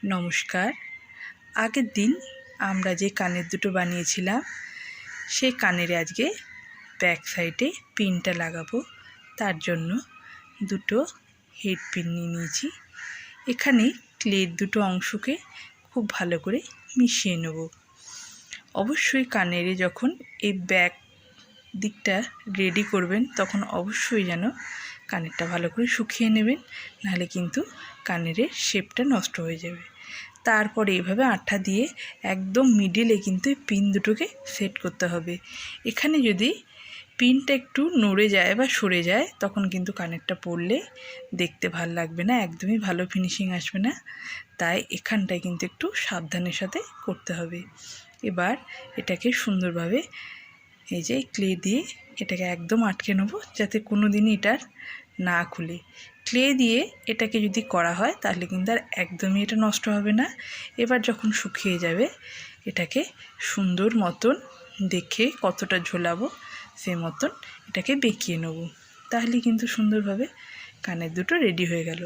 নমস্কার। আগের দিন আমরা যে কানের দুটো বানিয়েছিলাম সেই কানের আজকে ব্যাক সাইডে পিনটা লাগাবো। তার জন্য দুটো হেড পিন নিয়ে নিয়েছি। এখানে ক্লের দুটো অংশকে খুব ভালো করে মিশিয়ে নেব। অবশ্যই কানের যখন এই ব্যাক দিকটা রেডি করবেন তখন অবশ্যই যেন কানেরটা ভালো করে শুকিয়ে নেবেন, নাহলে কিন্তু কানের শেপটা নষ্ট হয়ে যাবে। তারপরে এইভাবে আঠা দিয়ে একদম মিডিলে কিন্তু পিন দুটোকে সেট করতে হবে। এখানে যদি পিনটা একটু নড়ে যায় বা সরে যায় তখন কিন্তু কানেরটা পরলে দেখতে ভালো লাগবে না, একদমই ভালো ফিনিশিং আসবে না। তাই এখানটায় কিন্তু একটু সাবধানের সাথে করতে হবে। এবার এটাকে সুন্দরভাবে এই যে ক্লে দিয়ে এটাকে একদম আটকে নেব, যাতে কোনো দিনই এটার না খুলে। ক্লে দিয়ে এটাকে যদি করা হয় তাহলে কিন্তু আর একদমই এটা নষ্ট হবে না। এবার যখন শুকিয়ে যাবে এটাকে সুন্দর মতন দেখে কতটা ঝোলাবো সেই মতন এটাকে বেঁকিয়ে নেব, তাহলে কিন্তু সুন্দরভাবে কানের দুটো রেডি হয়ে গেল।